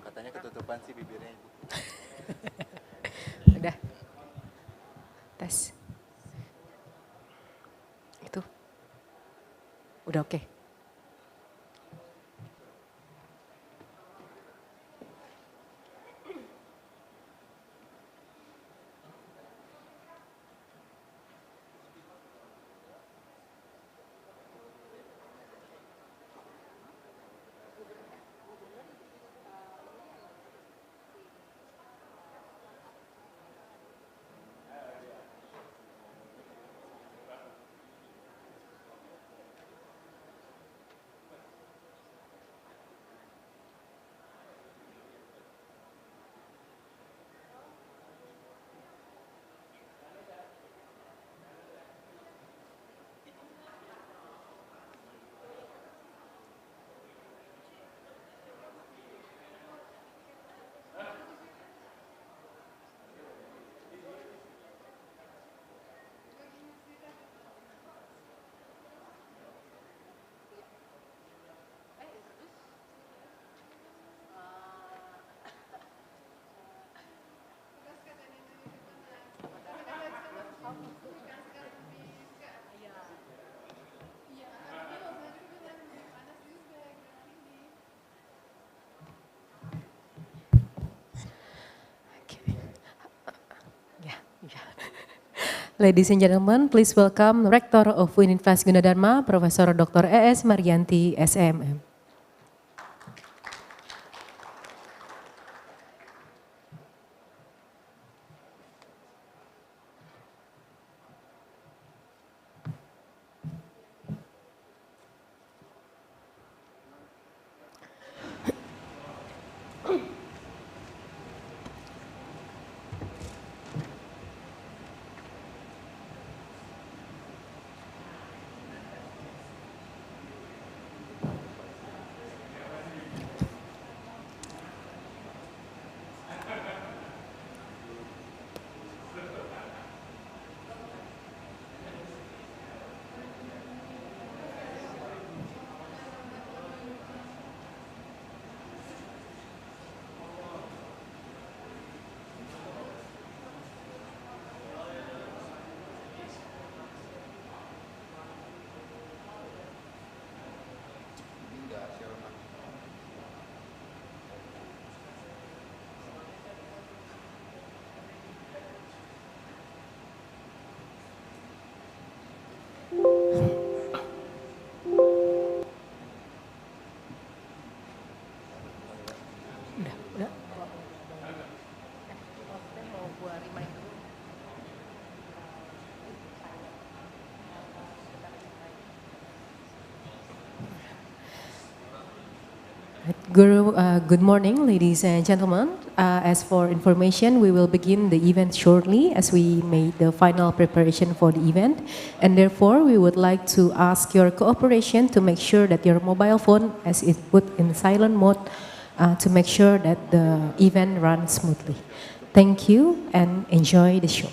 Katanya ketutupan sih bibirnya Ibu. Udah. Tes. Itu. Udah oke. Ladies and gentlemen, please welcome Rector of Universitas Gunadarma, Profesor Dr. E.S. Maryanti, SMM. Udah. Good morning, ladies and gentlemen. As for information, we will begin the event shortly as we made the final preparation for the event. And therefore, we would like to ask your cooperation to make sure that your mobile phone is put in silent mode to make sure that the event runs smoothly. Thank you and enjoy the show.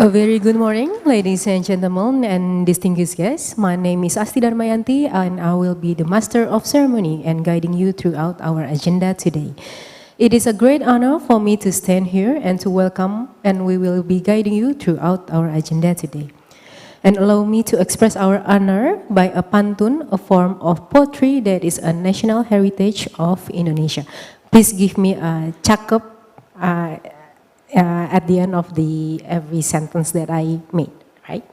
A very good morning, ladies and gentlemen, and distinguished guests. My name is Asti Darmayanti, and I will be the master of ceremony and guiding you throughout our agenda today. It is a great honor for me to stand here and to welcome, and we will be guiding you throughout our agenda today. And allow me to express our honor by a pantun, a form of poetry that is a national heritage of Indonesia. Please give me a cakep at the end of every sentence that I made, right?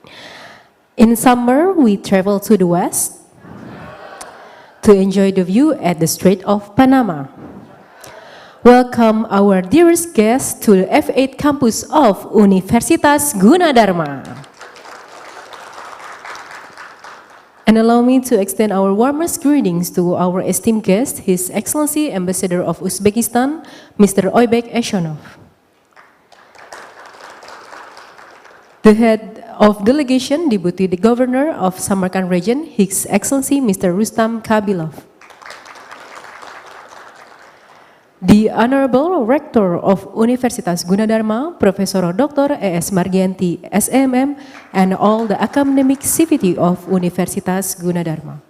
In summer, we travel to the west to enjoy the view at the Strait of Panama. Welcome our dearest guests to the F8 campus of Universitas Gunadarma. And allow me to extend our warmest greetings to our esteemed guest, His Excellency Ambassador of Uzbekistan, Mr. Oybek Eshonov. The head of delegation, Deputy the Governor of Samarkand Region, His Excellency Mr. Rustam Kabilov. The Honorable Rector of Universitas Gunadarma, Professor Dr. E.S. Margianti, SMM, and all the academic civility of Universitas Gunadarma.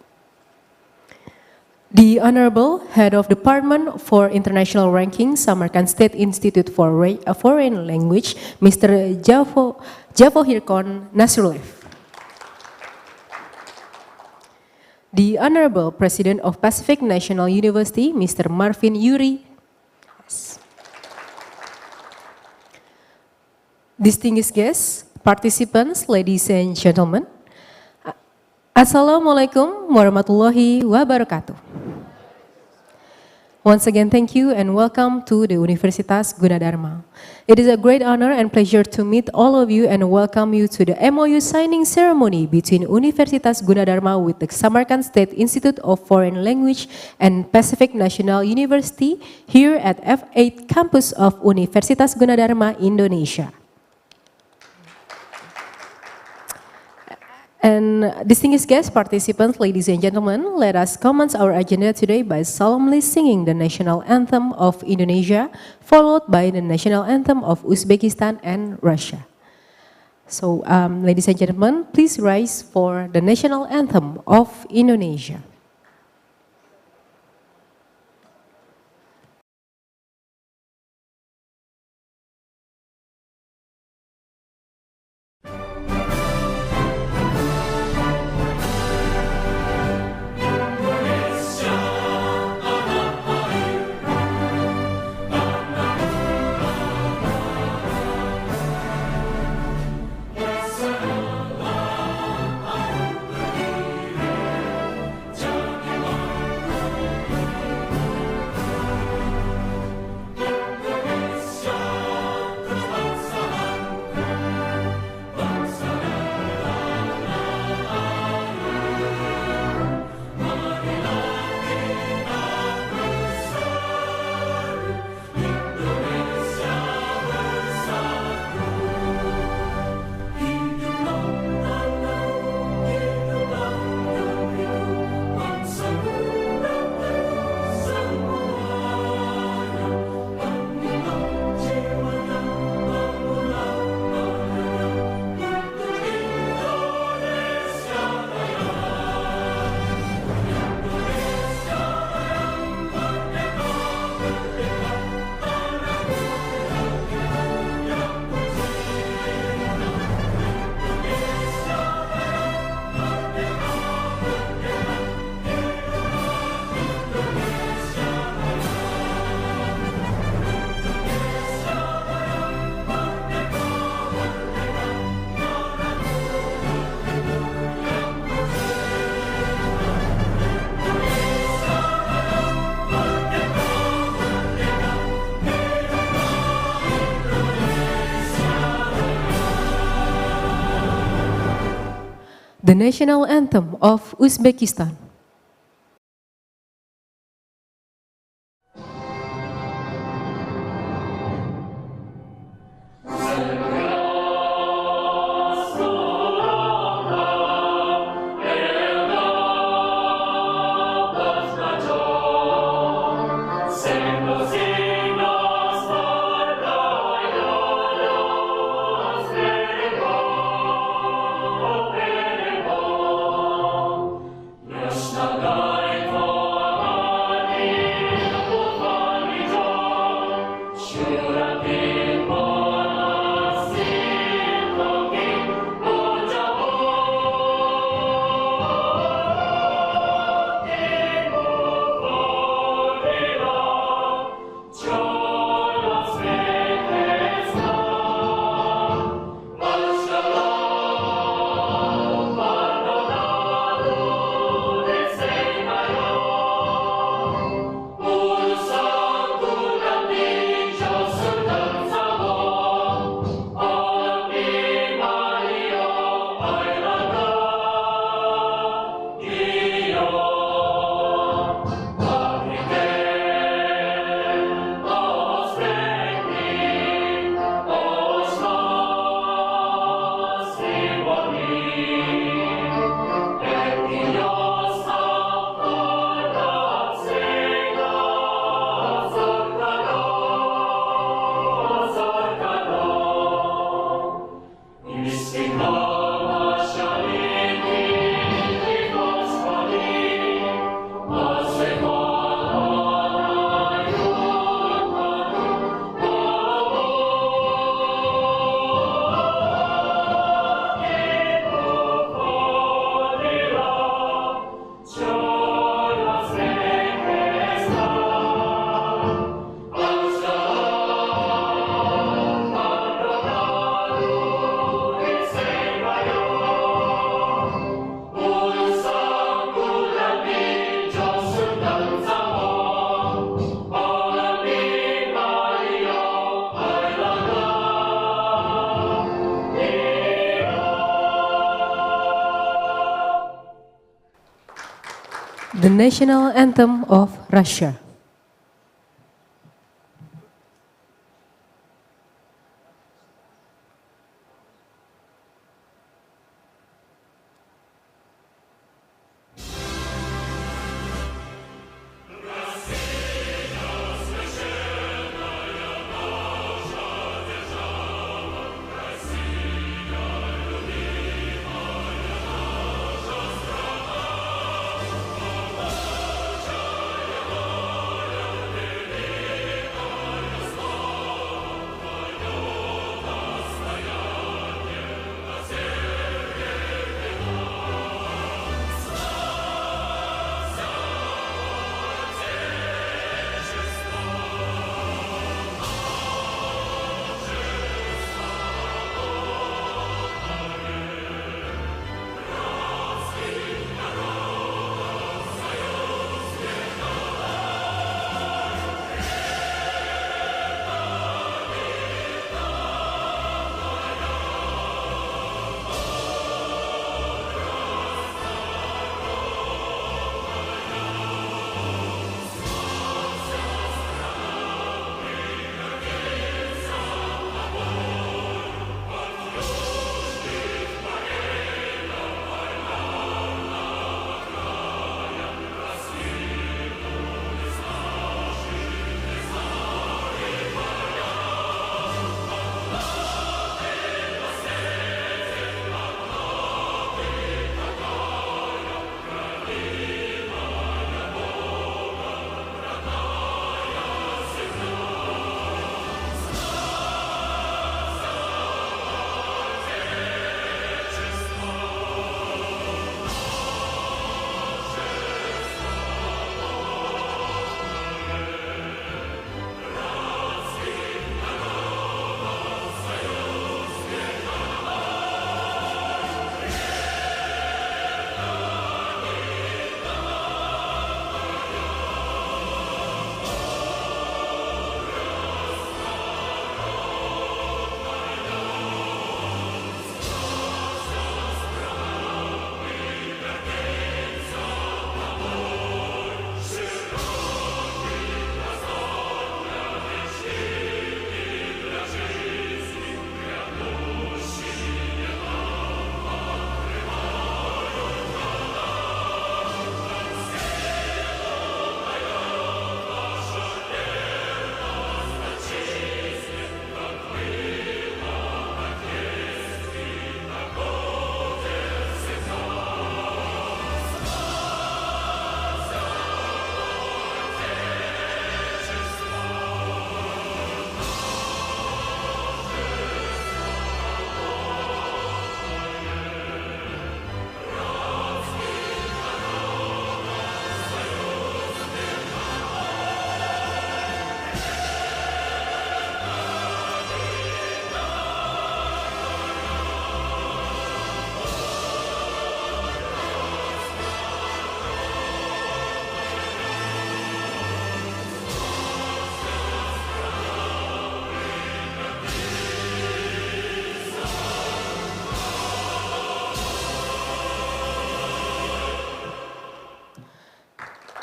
The Honorable Head of Department for International Ranking, Samarkand State Institute for Foreign Language, Mr. Javohirkon Nasrulev. The Honorable President of Pacific National University, Mr. Marvin Yuri. Distinguished guests, participants, ladies and gentlemen, Assalamualaikum warahmatullahi wabarakatuh. Once again, thank you and welcome to the Universitas Gunadarma. It is a great honor and pleasure to meet all of you and welcome you to the MOU signing ceremony between Universitas Gunadarma with the Samarkand State Institute of Foreign Language and Pacific National University here at F8 campus of Universitas Gunadarma, Indonesia. And distinguished guests, participants, ladies and gentlemen, let us commence our agenda today by solemnly singing the national anthem of Indonesia, followed by the national anthem of Uzbekistan and Russia. So, ladies and gentlemen, please rise for the national anthem of Indonesia. The national anthem of Uzbekistan. The national anthem of Russia.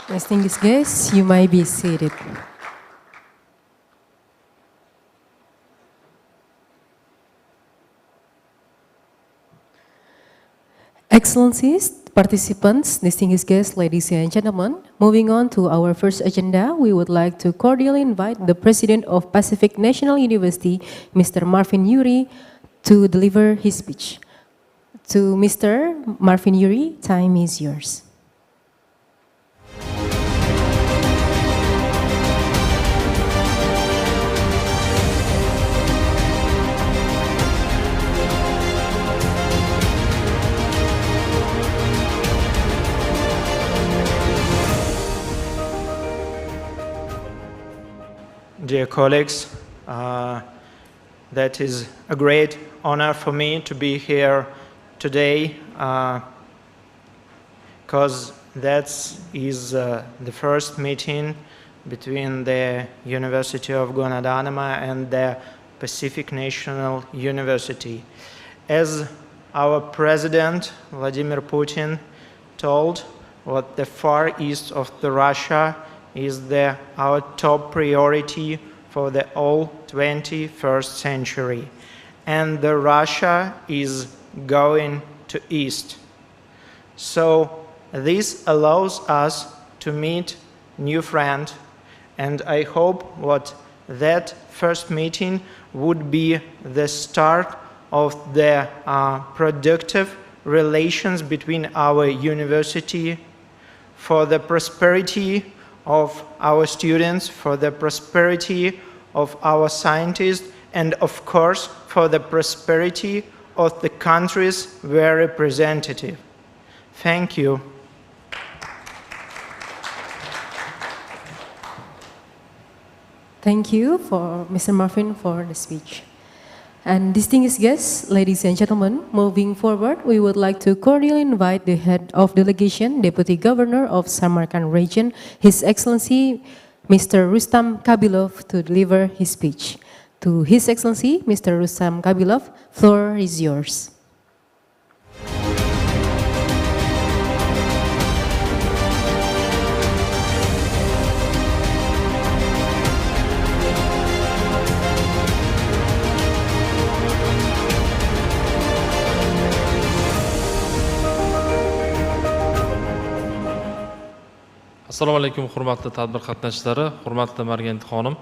Distinguished guests, you may be seated. Excellencies, participants, distinguished guests, ladies and gentlemen, moving on to our first agenda, we would like to cordially invite the President of Pacific National University, Mr. Marvin Yuri, to deliver his speech. To Mr. Marvin Yuri, time is yours. Dear colleagues, that is a great honor for me to be here today because that is the first meeting between the University of Guanadanama and the Pacific National University. As our president, Vladimir Putin, told what the Far East of the Russia is our top priority for the whole 21st century. And the Russia is going to East. So this allows us to meet new friends, and I hope that first meeting would be the start of the productive relations between our university for the prosperity of our students, for the prosperity of our scientists, and of course for the prosperity of the countries we are representative. Thank you. Thank you for Mr. Marvin for the speech. And distinguished guests, ladies and gentlemen, moving forward, we would like to cordially invite the head of delegation, Deputy Governor of Samarkand Region, His Excellency Mr. Rustam Kabilov, to deliver his speech. To His Excellency Mr. Rustam Kabilov, floor is yours. Assalomu alaykum, hurmatli tadbir qatnashchilari, hurmatli Margant xonim.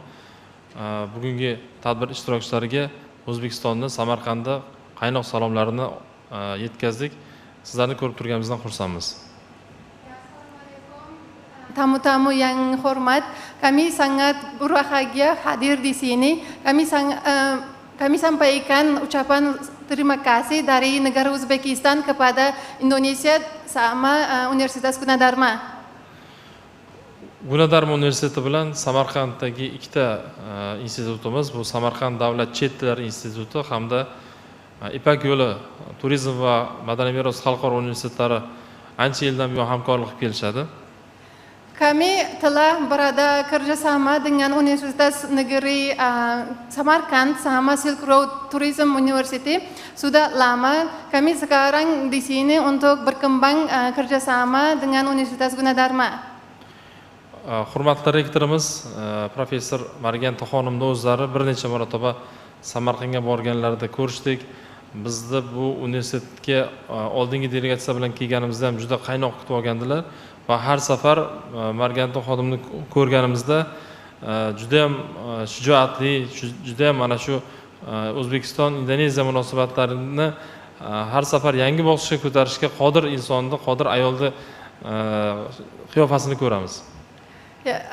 Bugungi tadbir ishtirokchilariga O'zbekistonni, Samarqandda qaynoq salomlarini yetkazdik. Sizlarni ko'rib turganimizdan xursandmiz. Tamu-tamu yang hormat, kami sangat berbahagia hadir di sini. Kami sampaikan ucapan terima kasih dari negara Uzbekistan kepada Indonesia sama Universitas Gunadarma. Gunadarma universiteti bilan Samarqanddagi ikkita institutimiz, bu Samarqand davlat chet tillar instituti hamda Ipak yo'li turizm va madaniy meros xalqaro universitetlari ancha yildan buyon hamkorlik qilib kelishadi. Kami telah berada kerjasama dengan Universitas Negeri Samarkand sama Silk Road Tourism University sudah lama. Kami sekarang di sini untuk berkembang kerjasama dengan Universitas Gunadarma. Hurmatli rektorimiz professor Margant xonimni o'zlari bir necha marotaba Samarqandga borganlarida ko'rishdik. Bizni bu universitetga oldingi delegatsiya bilan kelganimizda ham juda qaynoq kutib olgandilar va har safar Margant xonimni ko'rganimizda juda ham shijoatli, juda ham mana shu O'zbekiston Indoneziya munosabatlarini har safar yangi bosqichga ko'tarishga qodir insonni, qodir ayolni qiyofasini ko'ramiz. Ya,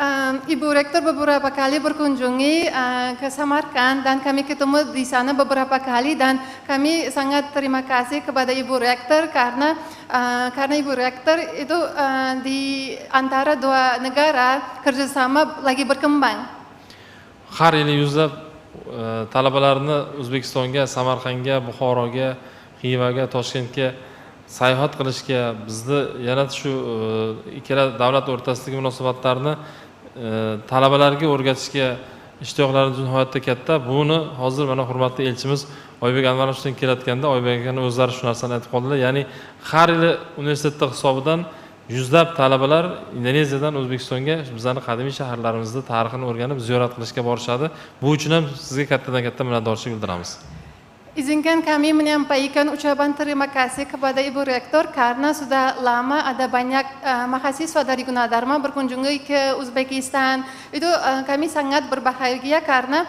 Ibu Rektor beberapa kali berkunjungi ke Samarkand dan kami ketemu di sana beberapa kali dan kami sangat terima kasih kepada Ibu Rektor karena Ibu Rektor itu di antara dua negara kerjasama lagi berkembang. Har yili yuzlab talabalarni O'zbekistonga, Samarqandga, Buxoroga, Xivaga, Toshkentga sayohat qilishga, bizni yana shu ikkala davlat o'rtasidagi munosabatlarni talabalarga o'rgatishga ishtiyoqlarimiz nihoyatda katta. Buni hozir mana hurmatli elchimiz Oybek Anvarovdan kelayotganda Oybek akani o'zlari shu narsani aytib qoldilar. Ya'ni har yili universitet hisobidan yuzlab talabalar Indoneziyadan O'zbekistonga bizning qadimiy shaharlarimizni tarixini o'rganib ziyorat qilishga borishadi. Bu uchun ham sizga kattadan katta minnatdorchilik bildiramiz. Izinkan kami menyampaikan ucapan terima kasih kepada Ibu Rektor karena sudah lama ada banyak mahasiswa dari Gunadarma berkunjung ke Uzbekistan. Itu kami sangat berbahagia karena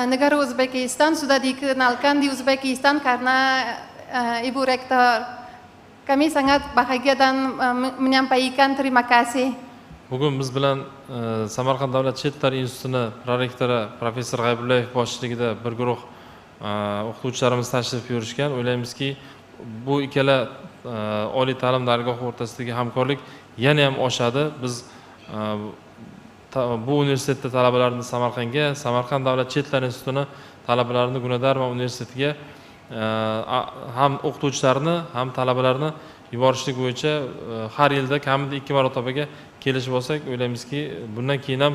negara Uzbekistan sudah dikenalkan di Uzbekistan karena Ibu Rektor. Kami sangat bahagia dan menyampaikan terima kasih. Bugun biz bilan Samarqand davlat chet tillar institutining prorektori professor G'aybullayev boshchiligida bir guruh o'qituvchilarimiz tashrif buyurishgan. O'ylaymizki, bu ikkala oliy ta'lim dargohi o'rtasidagi hamkorlik yana ham oshadi. Biz bu universitetda talabalarni Samarqandga, Samarqand davlat chet tillar institutining talabalarini Gunadarma universitetiga ham o'qituvchilarni, ham talabalarni yuborishlik bo'yicha har yilda kamida 2 marotabaga kelishib olsak, o'ylaymizki, bundan keyin ham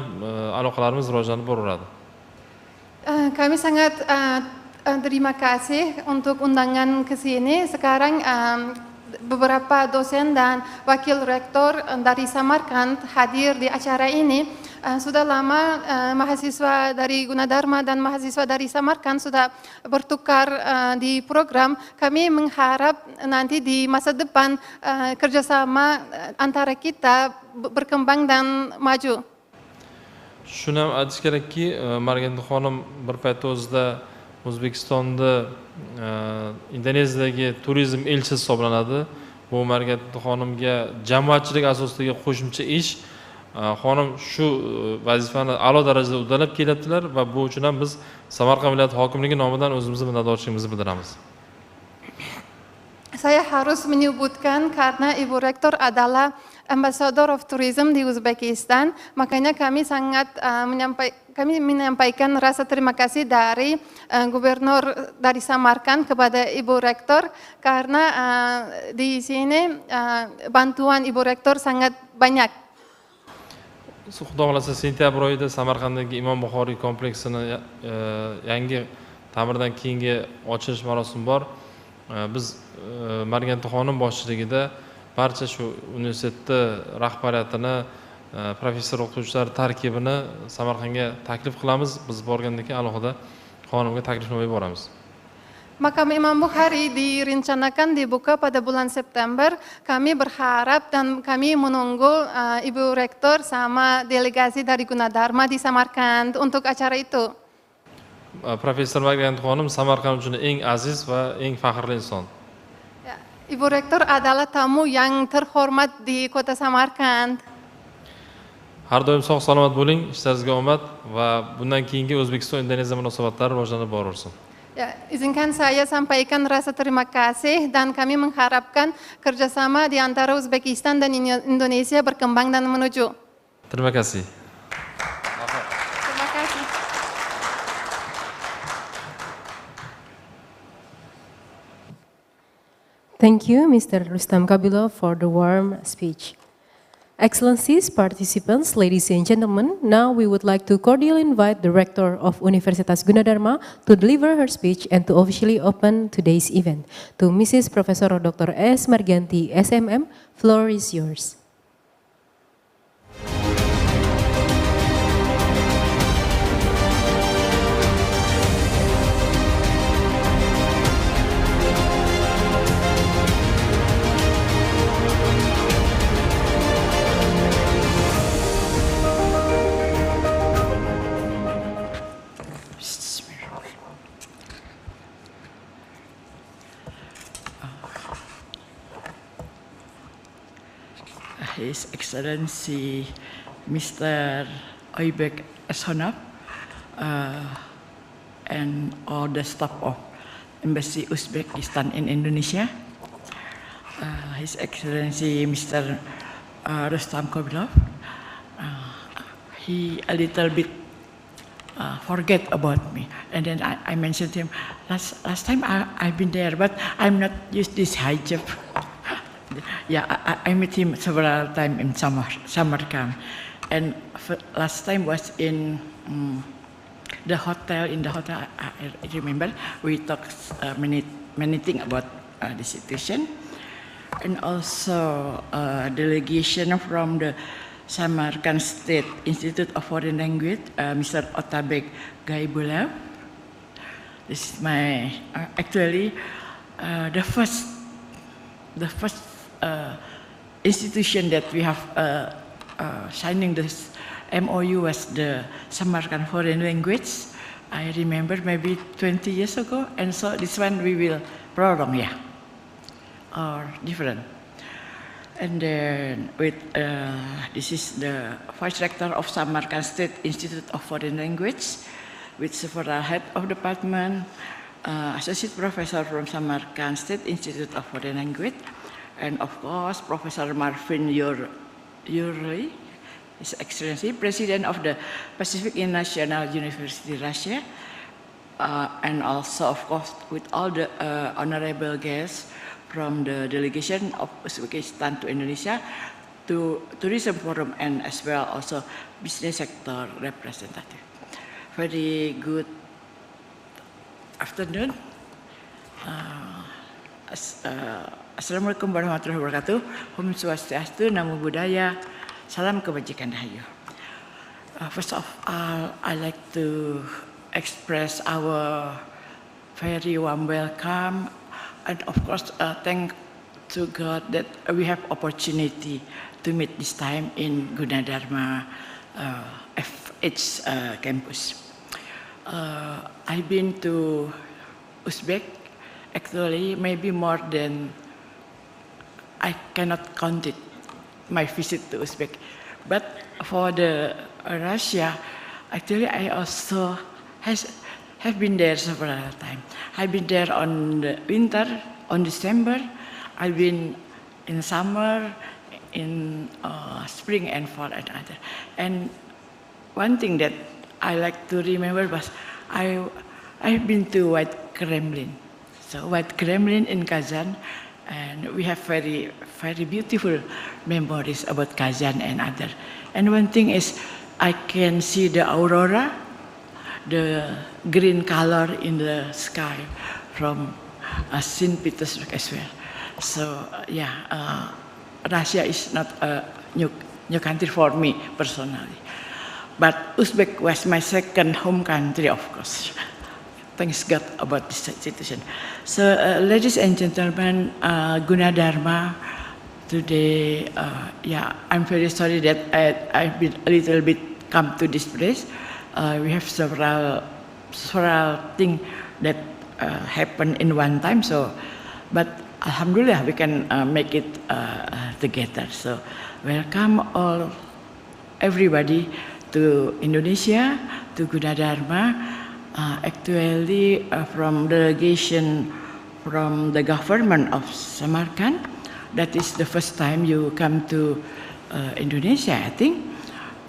aloqalarimiz rivojlanib boraveradi. Kami sangat terima kasih untuk undangan ke sini. Sekarang beberapa dosen dan wakil rektor dari Samarkand hadir di acara ini. Sudah lama mahasiswa dari Gunadarma dan mahasiswa dari Samarkand sudah bertukar di program. Kami mengharap nanti di masa depan kerjasama antara kita berkembang dan maju. Shuni ham aytish kerakki, Marganda xonim bir payt o'zida O'zbekistonda Indoneziyadagi turizm elchisi hisoblanadi. Bu Marganda xonimga jamoatchilik asosidagi qo'shimcha ish. Xonim shu vazifani a'lo darajada uddalab kelyaptilar va bu uchun ham biz Samarqand viloyati hokimligi nomidan o'zimizni minnatdorchiligimizni bildiramiz. Saya harus menyebutkan karena Ibu Rektor adalah Ambassador of Tourism di Uzbekistan, makanya kami sangat menyampaikan rasa terima kasih dari Gubernur dari Samarkand kepada Ibu Rektor karena di sini bantuan Ibu Rektor sangat banyak. Xudo xolasa sentyabr oyida Samarqanddagi Imom Buxoriy kompleksini yangi ta'mirdan keyingi ochilish marosimi bor. Biz Marganda xonim boshchiligida barcha shu universitetni rahbariyatini, professor o'qituvchilar tarkibini Samarqandga taklif qilamiz. Biz borgandan keyin alohida xonimga taklifnoma yuboramiz. Makam Imam Bukhari direncanakan dibuka pada bulan September. Kami berharap dan kami menunggu Ibu Rektor sama delegasi dari Gunadarma di Samarkand untuk acara itu. Professor Marganda xonim Samarqand uchun eng aziz va eng faxrli inson. Ya, Ibu Rektor adalah tamu yang terhormat di Kota Samarkand. Har doim sog' salomat bo'ling, ishlaringizga omad va bundan keyingi O'zbekiston-Indoneziya munosabatlari rivojlanib boraversin. Ya, izinkan saya sampaikan rasa terima kasih dan kami mengharapkan kerjasama di antara Uzbekistan dan Indonesia berkembang dan menuju. Terima kasih. Terima kasih. Thank you, Mr. Rustam Kabilov, for the warm speech. Excellencies, participants, ladies and gentlemen, now we would like to cordially invite the Rector of Universitas Gunadarma to deliver her speech and to officially open today's event. To Mrs. Professor Dr. S. Marganti, SMM, floor is yours. His Excellency Mr. Oybek Ashonov and all the staff of Embassy Uzbekistan in Indonesia, His Excellency Mr. Rustam Kabilov, he a little bit forget about me, and then I mentioned him last time I've been there, but I'm not used this hijab. Yeah, I met him several times in Samarkand, and last time was in the hotel. In the hotel, I remember we talked many things about the situation, and also delegation from the Samarkand State Institute of Foreign Language, Mr. Otabek Gaibulev. This is my actually the first institution that we have signing this MOU was the Samarkand Foreign Language. I remember maybe 20 years ago, and so this one we will prolong, yeah, or different. And then with this is the Vice Rector of Samarkand State Institute of Foreign Language, with several head of department, associate professor from Samarkand State Institute of Foreign Language, and of course, Professor Marvin Yurli, His Excellency, President of the Pacific International University, Russia, and also, of course, with all the honorable guests from the delegation of Uzbekistan to Indonesia, to Tourism Forum, and as well also business sector representative. Very good afternoon. Assalamualaikum warahmatullahi wabarakatuh. Om Swastiastu, Namo Buddhaya, Salam Kebajikan Rahayu. First of all, I like to express our very warm welcome, and of course, thank to God that we have opportunity to meet this time in Gunadarma FH campus. I've been to Uzbek, actually maybe more than, I cannot count it, my visit to Uzbek. But for the Russia, actually I also have been there several times. I've been there on the winter, on December. I've been in summer, in spring and fall and other. And one thing that I like to remember was I've been to White Kremlin. So White Kremlin in Kazan, and we have very, very beautiful memories about Kazan and other. And one thing is I can see the aurora, the green color in the sky from St. Petersburg as well. So Russia is not a new country for me personally. But Uzbek was my second home country, of course. Thanks God about this situation. So, ladies and gentlemen, Gunadarma, today, I'm very sorry that I've been a little bit come to this place. We have several things that happen in one time. So, but Alhamdulillah, we can make it together. So, welcome all, everybody to Indonesia, to Gunadarma. Actually, from delegation from the government of Samarkand, that is the first time you come to Indonesia, I think.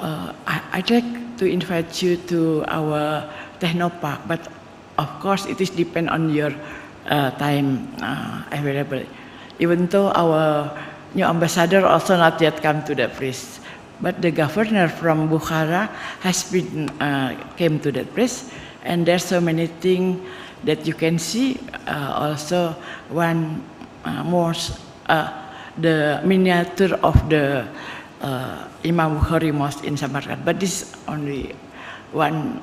I'd like to invite you to our Technopark, but of course it is depend on your time available. Even though our new ambassador also not yet come to the place, but the governor from Bukhara has been came to that place. And there's so many things that you can see. Also, one mosque, the miniature of the Imam Bukhari Mosque in Samarkand. But this is only one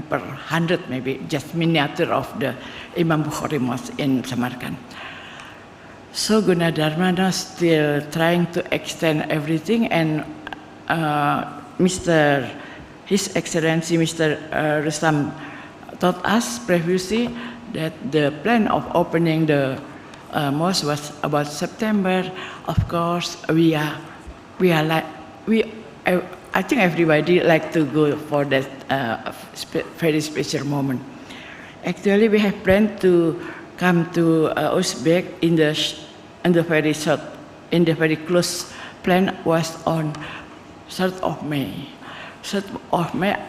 per 100, maybe just miniature of the Imam Bukhari Mosque in Samarkand. So Gunadarma now still trying to extend everything, and His Excellency Mr. Rustam told us previously that the plan of opening the mosque was about September. Of course, I think everybody like to go for that very special moment. Actually, we have planned to come to Uzbek in the very short, in the very close plan was on 3rd of May. 3rd of May,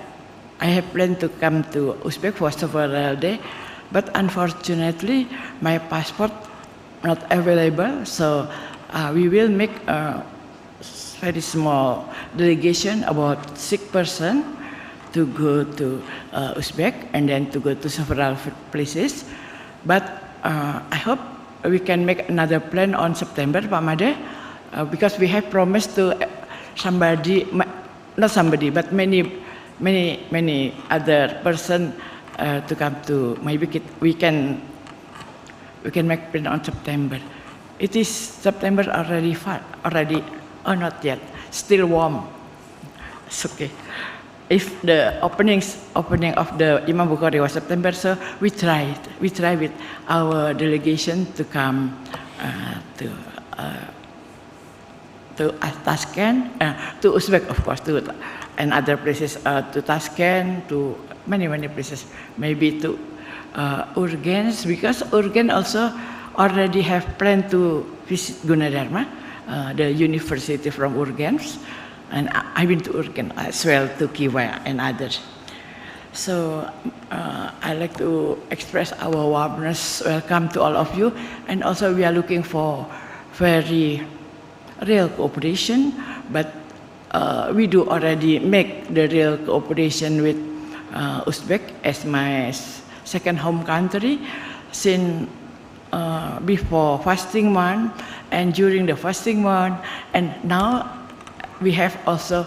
I have planned to come to Uzbek for several days, but unfortunately, my passport not available. So we will make a very small delegation, about 6 persons, to go to Uzbek and then to go to several places. But I hope we can make another plan on September, Pak Made, because we have promised to somebody. Not somebody, but many other person to come to. Maybe we can make plan on September. It is September already or not yet. Still warm. It's okay. If the opening of the Imam Bukhari was September, so we try with our delegation to come to Tashkent, to Uzbek, of course, and other places, to Tashkent, to many places, maybe to Urgen, because Urgen also already have planned to visit Gunadarma, the university from Urgen, and I've been to Urgen as well, to Kiwa and others. So I like to express our warmness, welcome to all of you, and also we are looking for very real cooperation, but we do already make the real cooperation with Uzbek as my second home country since before fasting month and during the fasting month, and now we have also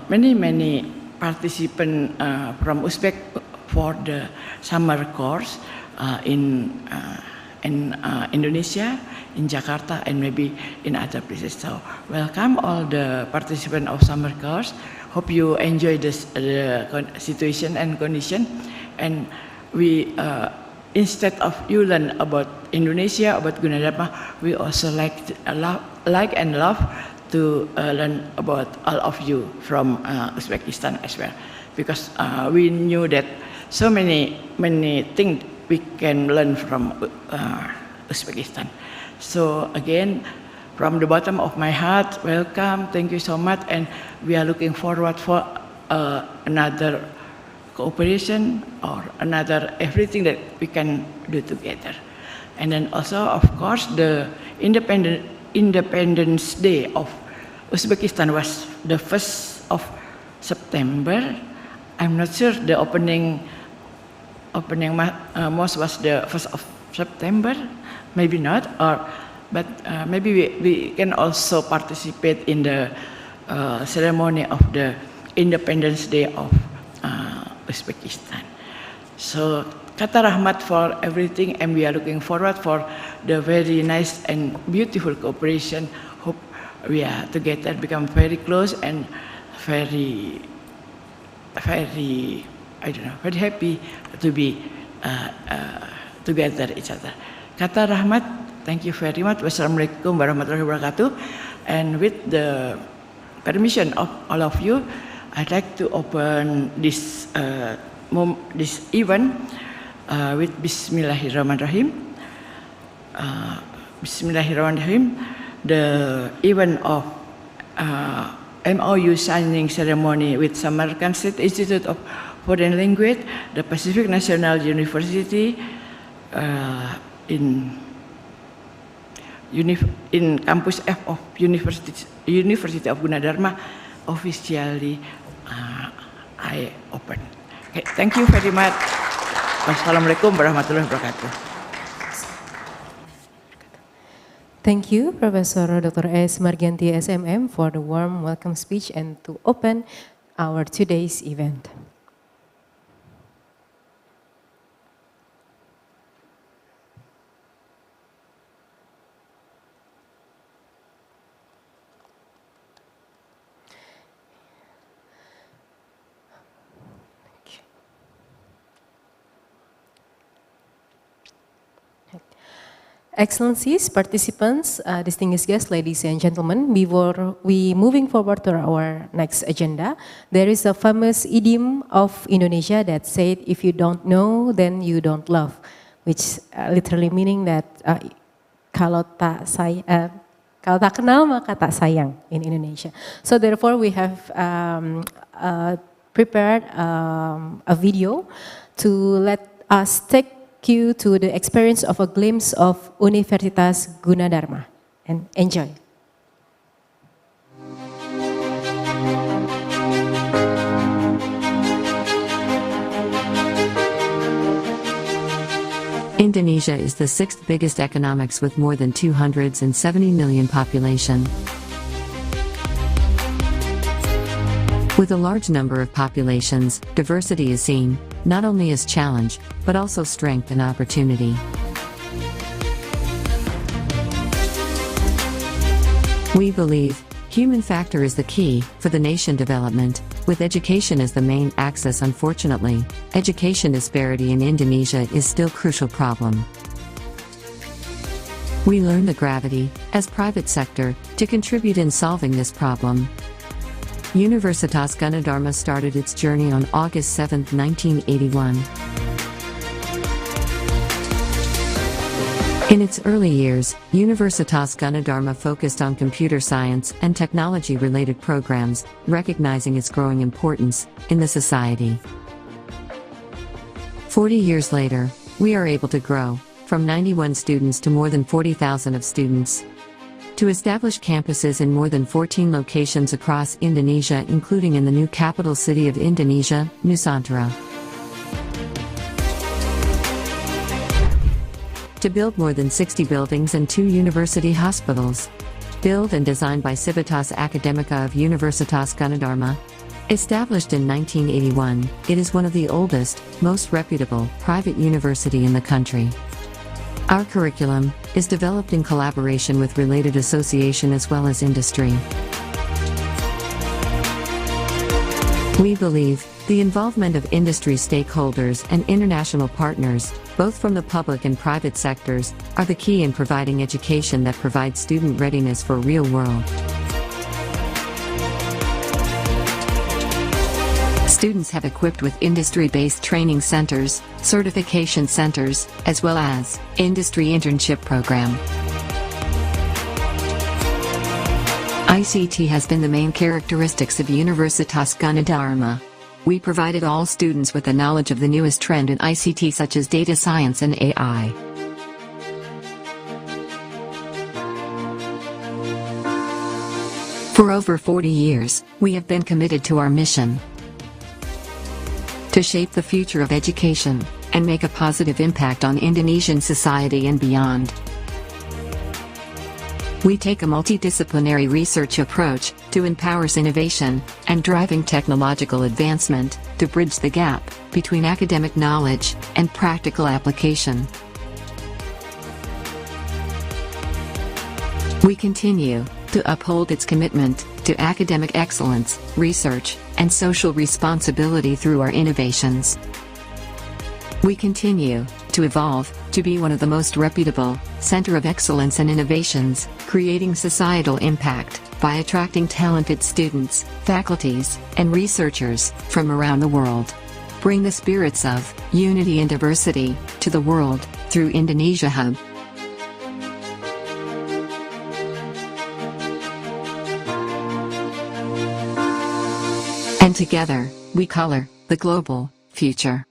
many participants from Uzbek for the summer course in Indonesia, in Jakarta, and maybe in other places. So welcome all the participants of summer course. Hope you enjoy this situation and condition. And we, instead of you learn about Indonesia, about Gunadarma, we also like and love to learn about all of you from Uzbekistan as well, because we knew that so many things we can learn from Uzbekistan. So again, from the bottom of my heart, welcome, thank you so much, and we are looking forward for another cooperation or another everything that we can do together. And then also, of course, the Independence Day of Uzbekistan was the 1st of September. I'm not sure the opening mosque was the 1st of September, maybe not, but maybe we can also participate in the ceremony of the Independence Day of Uzbekistan. So kata rahmat for everything, and we are looking forward for the very nice and beautiful cooperation. Hope we are together, become very close and very happy to be together each other. Kata rahmat, thank you very much. Wassalamualaikum warahmatullahi wabarakatuh. And with the permission of all of you, I'd like to open this event with Bismillahirrahmanirrahim. Bismillahirrahmanirrahim. The event of MOU signing ceremony with Samarkand State Institute of Foreign Language, the Pacific National University in Campus F of University of Gunadarma, officially I open. Okay, thank you very much. Wassalamualaikum warahmatullahi wabarakatuh. Thank you, Professor Dr. S. Margianti, SMM, for the warm welcome speech and to open our today's event. Excellencies, participants, distinguished guests, ladies and gentlemen, before we moving forward to our next agenda, there is a famous idiom of Indonesia that said, if you don't know, then you don't love, which literally meaning that kalau tak kenal maka tak sayang in Indonesia. So therefore we have prepared a video to let us take you to the experience of a glimpse of Universitas Gunadarma, and enjoy. Indonesia is the sixth biggest economics with more than 270 million population. With a large number of populations, diversity is seen, not only as challenge, but also strength and opportunity. We believe, human factor is the key for the nation development, with education as the main axis. Unfortunately, education disparity in Indonesia is still crucial problem. We learn the gravity, as private sector, to contribute in solving this problem. Universitas Gunadarma started its journey on August 7, 1981. In its early years, Universitas Gunadarma focused on computer science and technology-related programs, recognizing its growing importance in the society. 40 years later, we are able to grow from 91 students to more than 40,000 of students. To establish campuses in more than 14 locations across Indonesia, including in the new capital city of Indonesia, Nusantara. to build more than 60 buildings and 2 university hospitals. Built and designed by Civitas Academica of Universitas Gunadarma. Established in 1981, it is one of the oldest, most reputable, private university in the country. Our curriculum is developed in collaboration with related association as well as industry. We believe the involvement of industry stakeholders and international partners, both from the public and private sectors, are the key in providing education that provides student readiness for real world. Students have equipped with industry-based training centers, certification centers, as well as industry internship program. ICT has been the main characteristics of Universitas Gunadarma. We provided all students with the knowledge of the newest trend in ICT such as data science and AI. For over 40 years, we have been committed to our mission to shape the future of education and make a positive impact on Indonesian society and beyond. We take a multidisciplinary research approach to empowers innovation and driving technological advancement to bridge the gap between academic knowledge and practical application. We continue to uphold its commitment to academic excellence, research, and social responsibility through our innovations. We continue to evolve to be one of the most reputable center of excellence and innovations, creating societal impact by attracting talented students, faculties, and researchers from around the world. Bring the spirits of unity and diversity to the world through Indonesia Hub. And together, we color the global future.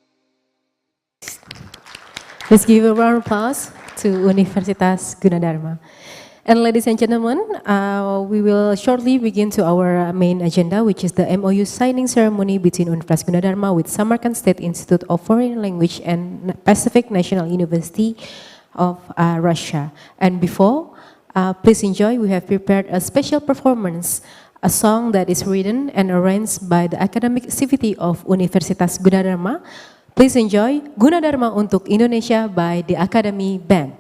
Let's give a round of applause to Universitas Gunadarma. And ladies and gentlemen, we will shortly begin to our main agenda, which is the MOU signing ceremony between Universitas Gunadarma with Samarkand State Institute of Foreign Language and Pacific National University of Russia. And before, please enjoy, we have prepared a special performance, a song that is written and arranged by the academic activity of Universitas Gunadarma. Please enjoy Gunadarma untuk Indonesia by the Academy Band.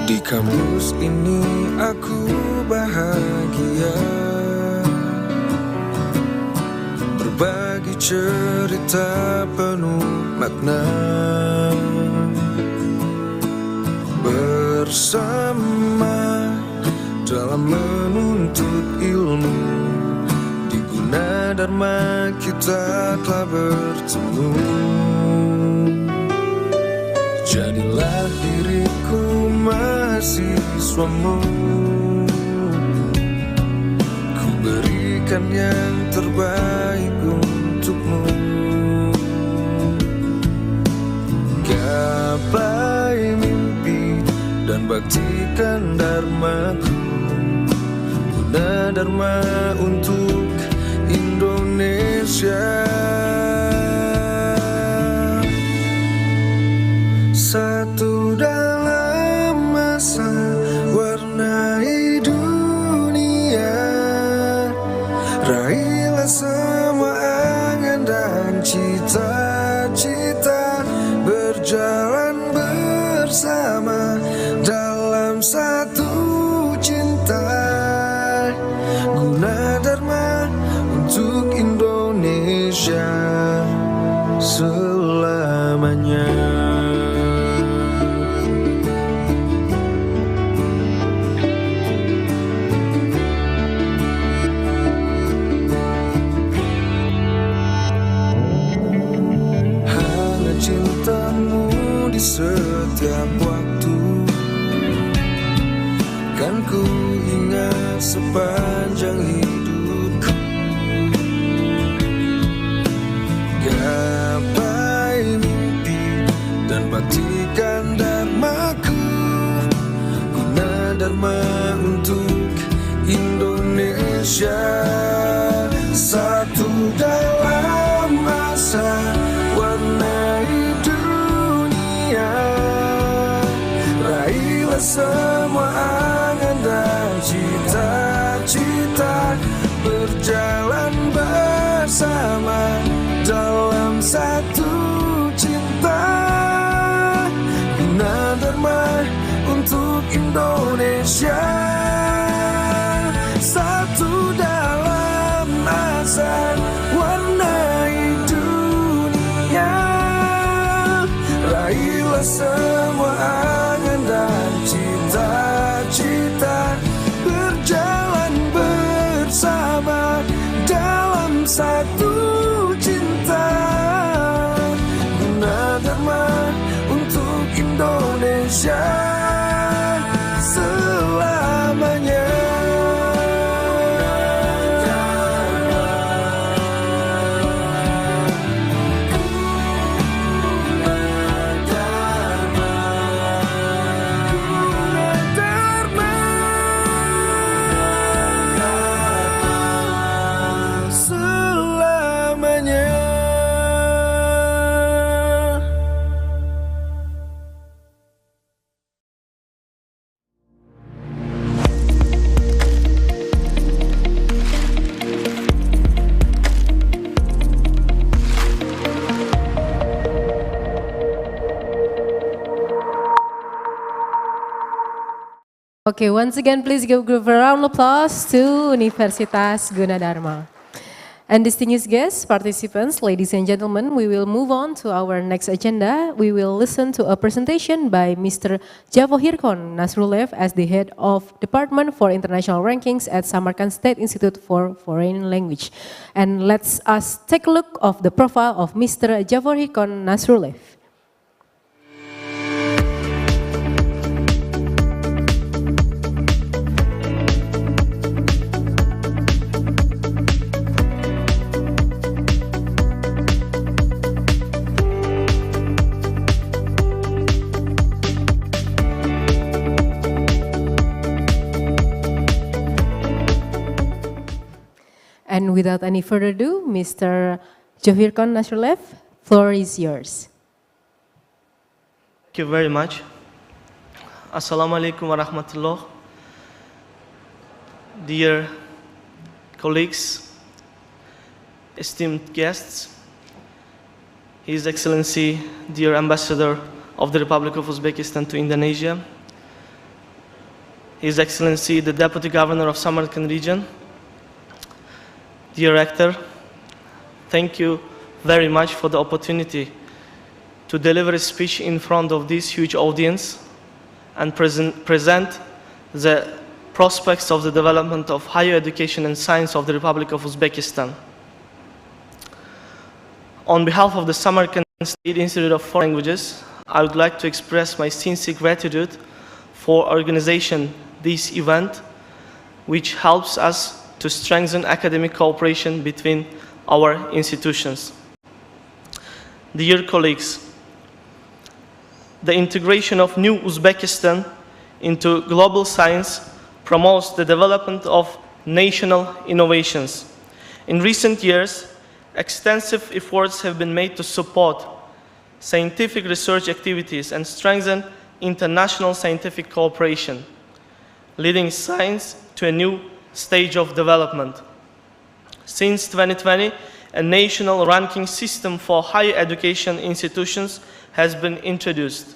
Di kampus ini aku bahagia, berbagi cerita penuh makna, bersama dalam menuntut ilmu. Di Gunadarma kita telah bertemu. Jadilah diriku mahasiswamu, ku berikan yang terbaik untukmu. Gapai mimpi dan baktikan dharmaku, Gunadarma untuk Indonesia. Satu dalam masa warnai dunia, raihlah semua angan dan cita-cita, berjalan bersama dalam satu cinta. Gunadarma untuk Indonesia selamanya. Di setiap waktu kan ku ingat sepanjang hidupku. Gapai mimpi dan baktikan dharmaku, berjalan bersama dalam satu cinta. Gunadarma untuk Indonesia, satu dalam asa warnai dunia. Raihlah semua angan dan cita-cita, berjalan bersama dalam satu cinta. Gunadarma untuk Indonesia selamanya. Okay, once again, please give a round of applause to Universitas Gunadarma. And distinguished guests, participants, ladies and gentlemen, we will move on to our next agenda. We will listen to a presentation by Mr. Javohirkon Nasrulev as the head of Department for International Rankings at Samarkand State Institute for Foreign Language. And let's us take a look of the profile of Mr. Javohirkon Nasrulev. And without any further ado, Mr. Javohirkon Nasrulev, floor is yours. Thank you very much. Assalamualaikum warahmatullah. Dear colleagues, esteemed guests, His Excellency, dear Ambassador of the Republic of Uzbekistan to Indonesia, His Excellency, the Deputy Governor of Samarkand region, dear Rector, thank you very much for the opportunity to deliver a speech in front of this huge audience and present the prospects of the development of higher education and science of the Republic of Uzbekistan. On behalf of the Samarkand State Institute of Foreign Languages, I would like to express my sincere gratitude for organizing this event, which helps us to strengthen academic cooperation between our institutions. Dear colleagues, the integration of new Uzbekistan into global science promotes the development of national innovations. In recent years, extensive efforts have been made to support scientific research activities and strengthen international scientific cooperation, leading science to a new stage of development. Since 2020, a national ranking system for higher education institutions has been introduced,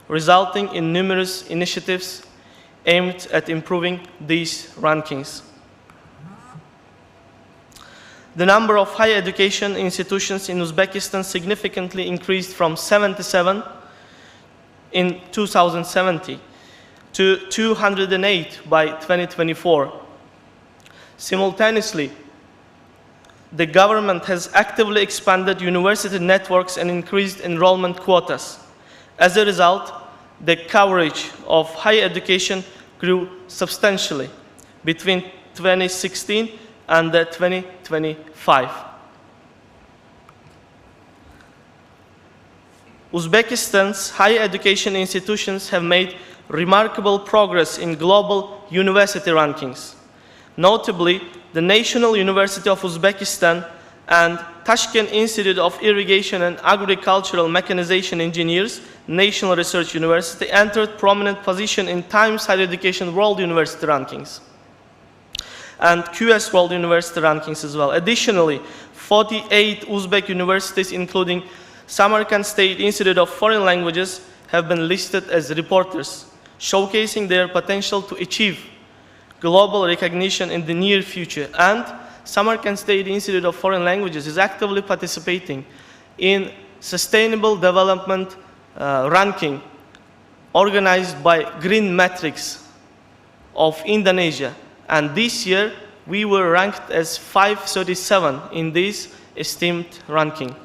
resulting in numerous initiatives aimed at improving these rankings. The number of higher education institutions in Uzbekistan significantly increased from 77 in 2070 to 208 by 2024. Simultaneously, the government has actively expanded university networks and increased enrollment quotas. As a result, the coverage of higher education grew substantially between 2016 and 2025. Uzbekistan's higher education institutions have made remarkable progress in global university rankings. Notably, the National University of Uzbekistan and Tashkent Institute of Irrigation and Agricultural Mechanization Engineers, National Research University, entered prominent position in Times Higher Education World University Rankings. and QS World University rankings as well. Additionally, 48 Uzbek universities, including Samarkand State Institute of Foreign Languages, have been listed as reporters, showcasing their potential to achieve global recognition in the near future. And Samarkand State Institute of Foreign Languages is actively participating in Sustainable Development ranking organized by Green Matrix of Indonesia. And this year, we were ranked as 537 in this esteemed ranking.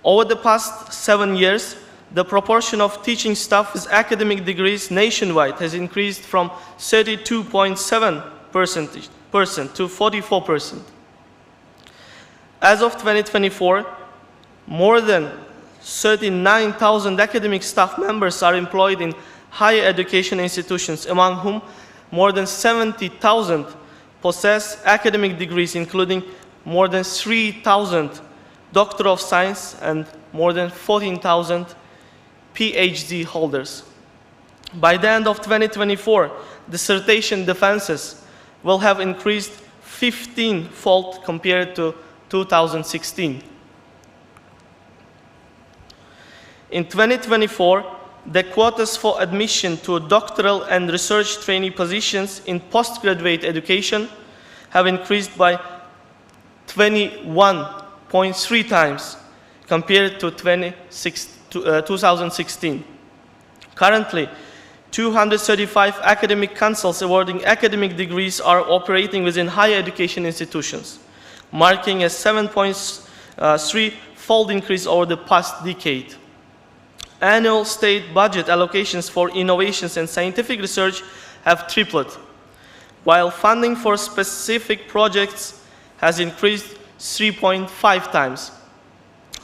Over the past 7 years, the proportion of teaching staff with academic degrees nationwide has increased from 32.7% to 44%. As of 2024, more than 39,000 academic staff members are employed in higher education institutions, among whom more than 70,000 possess academic degrees, including more than 3,000 Doctor of Science and more than 14,000 PhD holders. By the end of 2024, dissertation defenses will have increased 15-fold compared to 2016. In 2024, the quotas for admission to doctoral and research trainee positions in postgraduate education have increased by 21.3 times compared to 2016. Currently, 235 academic councils awarding academic degrees are operating within higher education institutions, marking a 7.3-fold increase over the past decade. Annual state budget allocations for innovations and scientific research have tripled, while funding for specific projects has increased 3.5 times,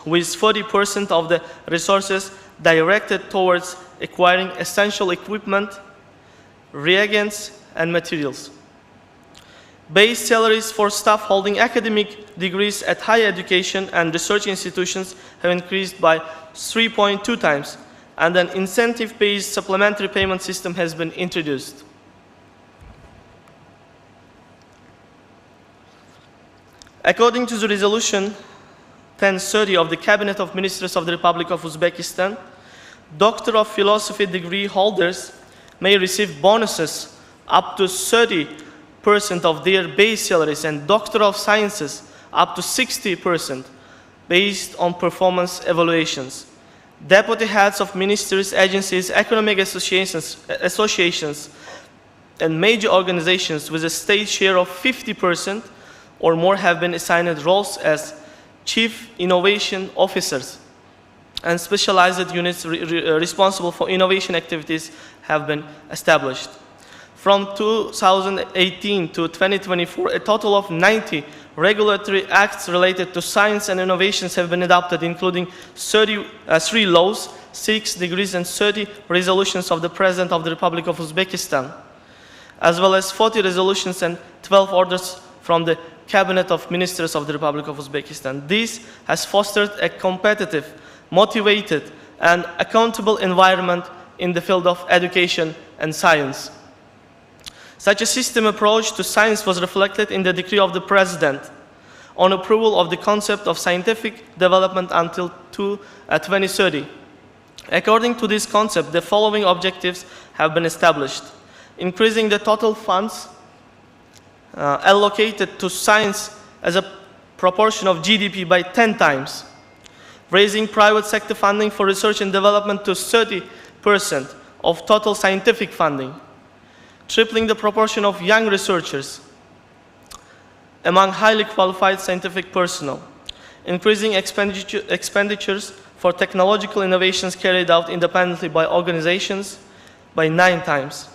with 40% of the resources directed towards acquiring essential equipment, reagents, and materials. Base salaries for staff holding academic degrees at higher education and research institutions have increased by 3.2 times, and an incentive-based supplementary payment system has been introduced. According to the resolution 1030 of the Cabinet of Ministers of the Republic of Uzbekistan, Doctor of Philosophy degree holders may receive bonuses up to 30% of their base salaries, and Doctor of Sciences up to 60% based on performance evaluations. Deputy heads of ministries, agencies, economic associations, and major organizations with a state share of 50% or more have been assigned roles as Chief Innovation Officers, and specialized units responsible for innovation activities have been established. From 2018 to 2024, a total of 90 regulatory acts related to science and innovations have been adopted, including 3 laws, 6 decrees, and 30 resolutions of the President of the Republic of Uzbekistan, as well as 40 resolutions and 12 orders from the Cabinet of Ministers of the Republic of Uzbekistan. This has fostered a competitive, motivated, and accountable environment in the field of education and science. Such a system approach to science was reflected in the decree of the President on approval of the concept of scientific development until 2030. According to this concept, the following objectives have been established: increasing the total funds allocated to science as a proportion of GDP by 10 times, raising private sector funding for research and development to 30% of total scientific funding, tripling the proportion of young researchers among highly qualified scientific personnel, increasing expenditures for technological innovations carried out independently by organizations by 9 times.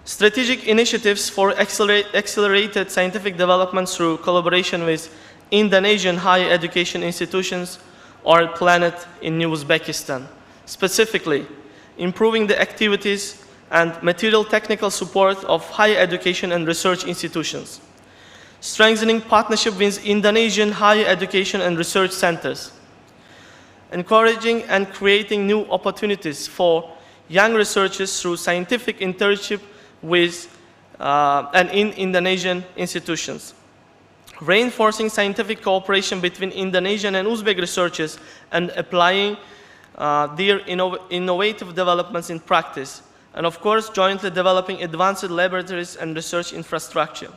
Strategic initiatives for accelerated scientific development through collaboration with Indonesian higher education institutions are planned in New Uzbekistan. Specifically, improving the activities and material technical support of higher education and research institutions, strengthening partnership with Indonesian higher education and research centers, encouraging and creating new opportunities for young researchers through scientific internship with and in Indonesian institutions. Reinforcing scientific cooperation between Indonesian and Uzbek researchers and applying their innovative developments in practice. And of course, jointly developing advanced laboratories and research infrastructure.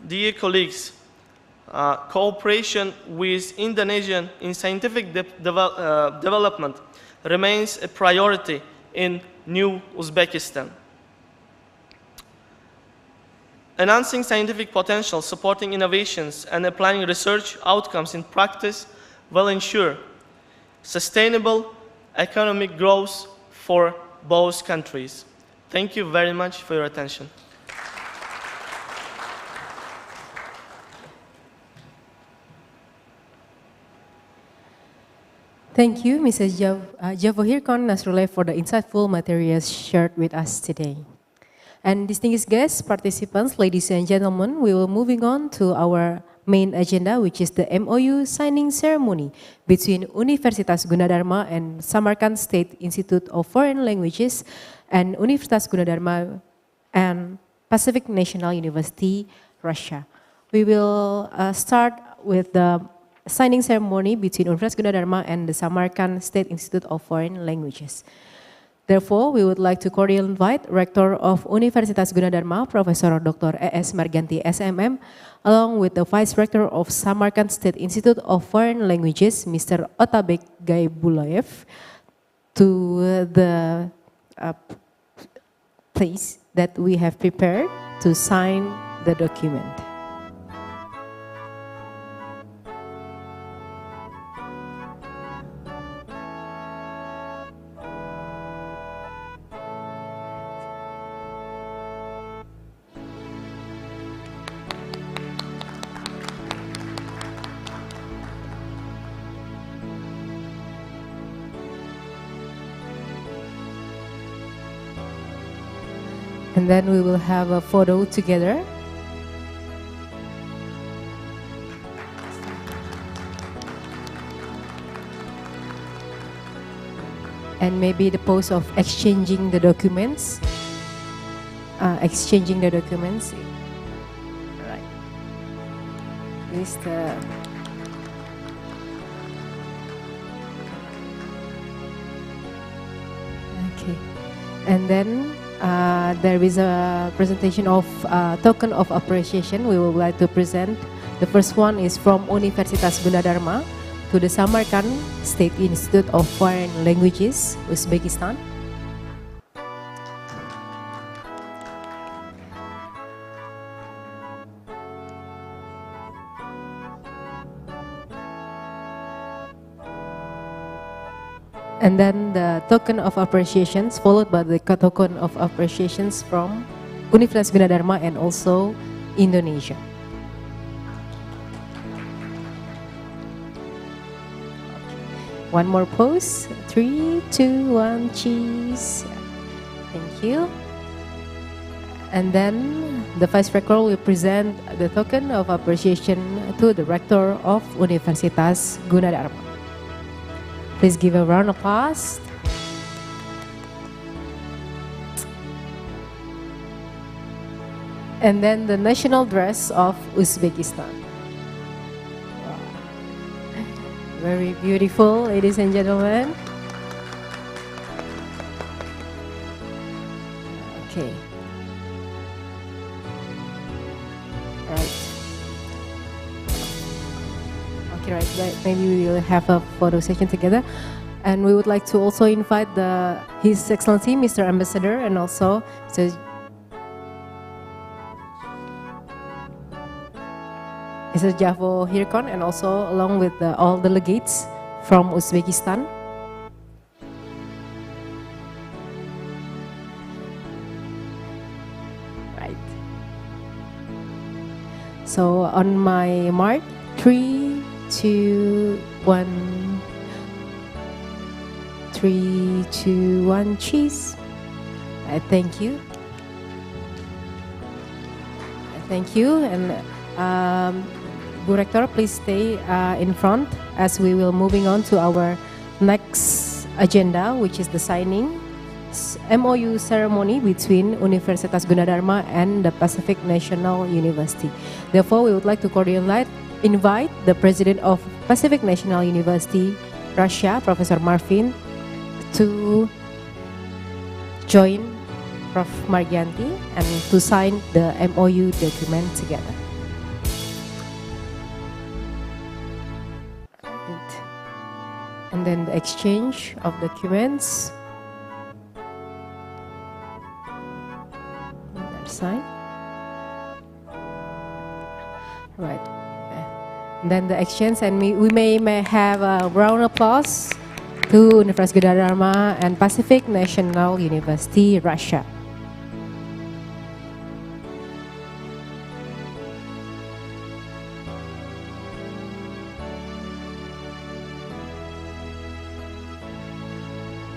Dear colleagues, cooperation with Indonesian in scientific development remains a priority in new Uzbekistan. Enhancing scientific potential, supporting innovations, and applying research outcomes in practice will ensure sustainable economic growth for both countries. Thank you very much for your attention. Thank you, Mrs. Javohirkon Nasrullah, for the insightful materials shared with us today. And distinguished guests, participants, ladies and gentlemen, we will moving on to our main agenda, which is the MOU signing ceremony between Universitas Gunadarma and Samarkand State Institute of Foreign Languages and Universitas Gunadarma and Pacific National University, Russia. We will start with the signing ceremony between Universitas Gunadarma and the Samarkand State Institute of Foreign Languages. Therefore, we would like to cordially invite Rector of Universitas Gunadarma, Professor Dr. E.S. Marganti, SMM, along with the Vice Rector of Samarkand State Institute of Foreign Languages, Mr. Otabek Gaibulayev, to the place that we have prepared to sign the document. And then we will have a photo together. And maybe the pose of exchanging the documents. Right. This is the okay. And then there is a presentation of token of appreciation. We would like to present. The first one is from Universitas Gunadarma to the Samarkand State Institute of Foreign Languages, Uzbekistan. And then the token of appreciations, followed by the token of appreciations from Universitas Gunadarma and also Indonesia. One more pose. 3, 2, 1, cheese. Thank you. And then the Vice Rector will present the token of appreciation to the Rector of Universitas Gunadarma. Please give a round of applause. And then the national dress of Uzbekistan. Wow. Very beautiful, ladies and gentlemen. Okay. Right. Right, maybe we will have a photo session together, and we would like to also invite His Excellency Mr. Ambassador and also Mr. Javohirkon, and also along with all delegates from Uzbekistan. Right. So on my mark, 3, 2, 1. 3, 2, 1, cheese. Thank you. Thank you. And Bu Rector, please stay in front as we will moving on to our next agenda, which is the signing MOU ceremony between Universitas Gunadarma and the Pacific National University. Therefore, we would like to cordially invite the President of Pacific National University, Russia, Professor Marvin, to join Prof. Margianti and to sign the MOU document together. And then the exchange of documents. Sign. Right. And then the exchange, and we may have a round of applause to Universitas Gunadarma and Pacific National University, Russia.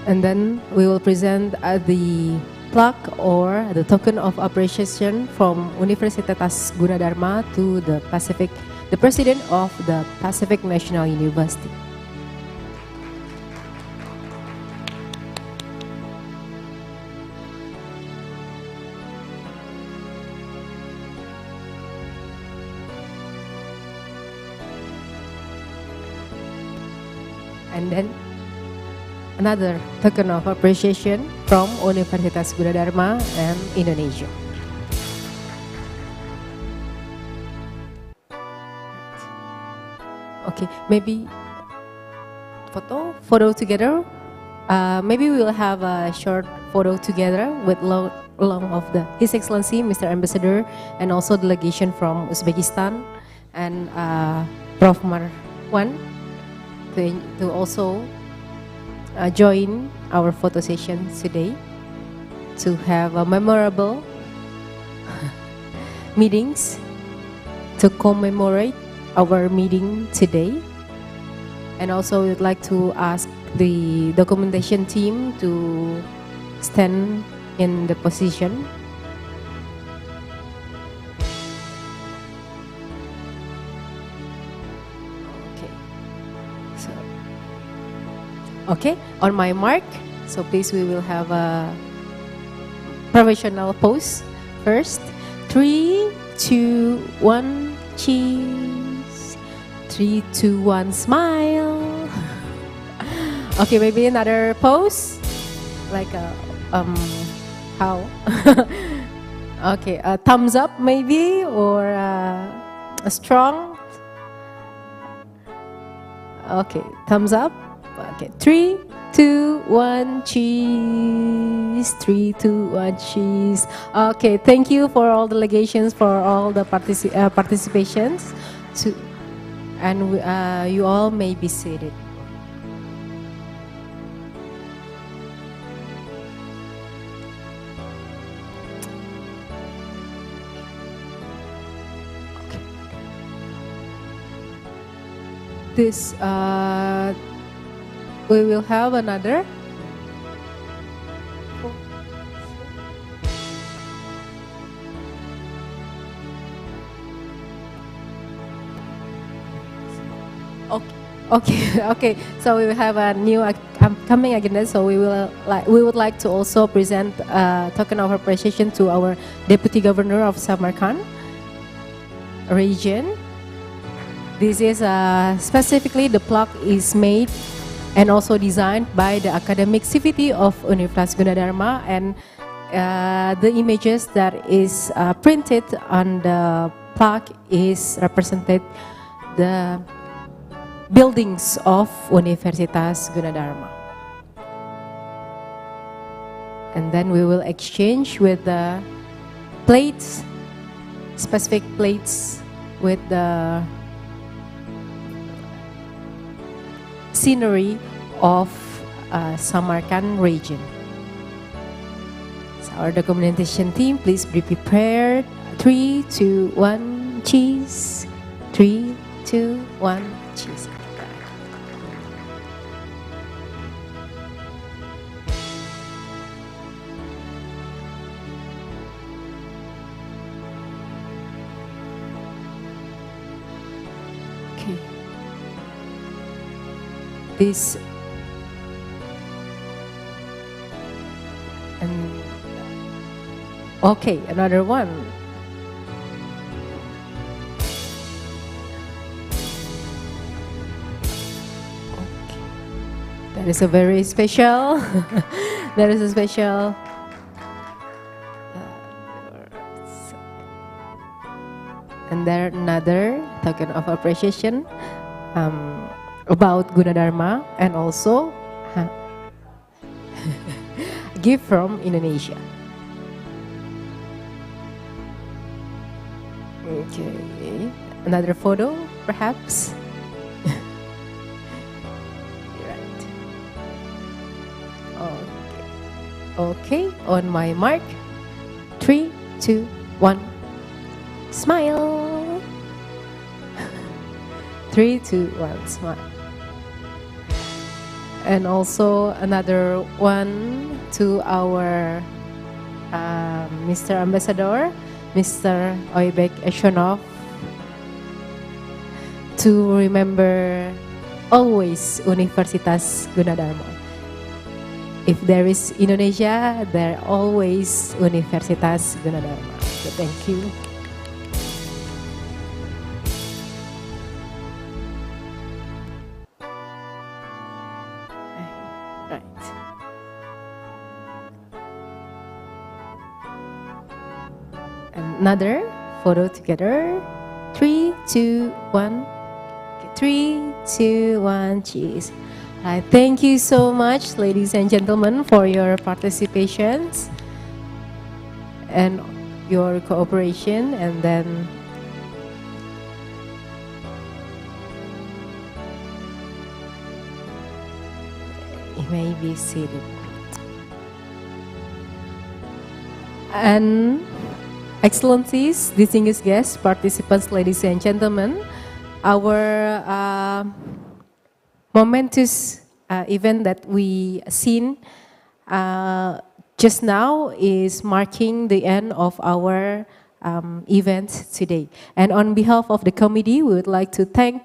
And then we will present the plaque or the token of appreciation from Universitas Gunadarma to the President of the Pacific National University. And then another token of appreciation from Universitas Gunadarma and Indonesia. Okay, maybe photo together. Maybe we will have a short photo together with along of His Excellency Mr. Ambassador and also delegation from Uzbekistan and Prof. Marwan to also join our photo session today to have a memorable meetings to commemorate our meeting today. And also we would like to ask the documentation team to stand in the position. Okay, on my mark, so please we will have a professional pose first. 3, 2, 1, cheese. 3, 2, 1, smile. Okay, maybe another pose, like how? Okay, a thumbs up maybe, or a strong. Okay, thumbs up. Okay, 3, 2, 1, cheese. 3, 2, 1, cheese. Okay, thank you for all delegations for all the participations. And you all may be seated. This we will have another. Okay. So we will have a new coming agenda. So we would like to also present a token of appreciation to our Deputy Governor of Samarkand region. This is specifically the plaque is made and also designed by the academic activity of Universitas Gunadarma, and the images that is printed on the plaque is represented the buildings of Universitas Gunadarma. And then we will exchange with the plates, specific plates with the scenery of Samarkand region. So our documentation team, please be prepared. 3, 2, 1, cheese. 3, 2, 1, cheese. Okay. this and okay, another one. Okay. That is a very special. That is a special. And there another token of appreciation about Gunadarma and also gift from Indonesia. Okay, another photo perhaps. Right. Okay, on my mark, 3, 2, 1, smile. 3, 2, 1, smile. And also another one to our Mr. Ambassador, Mr. Oybek Eshonov, to remember always Universitas Gunadarma. If there is Indonesia, there always Universitas Gunadarma. So thank you. Right. Another photo together. 3, 2, 1. 3, 2, 1. Cheers. Right. Thank you so much, ladies and gentlemen, for your participations and your cooperation. And then you may be seated. And Excellencies, distinguished guests, participants, ladies and gentlemen, our momentous event that we seen just now is marking the end of our event today. And on behalf of the committee, we would like to thank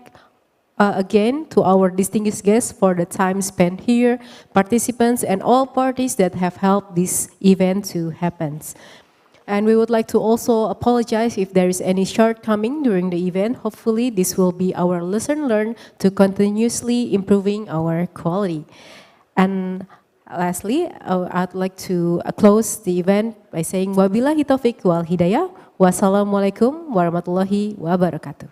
again to our distinguished guests for the time spent here, participants and all parties that have helped this event to happen. And we would like to also apologize if there is any shortcoming during the event. Hopefully this will be our lesson learned to continuously improving our quality. And lastly, I'd like to close the event by saying wabillahi taufiq wal hidayah. Wassalamualaikum warahmatullahi wabarakatuh.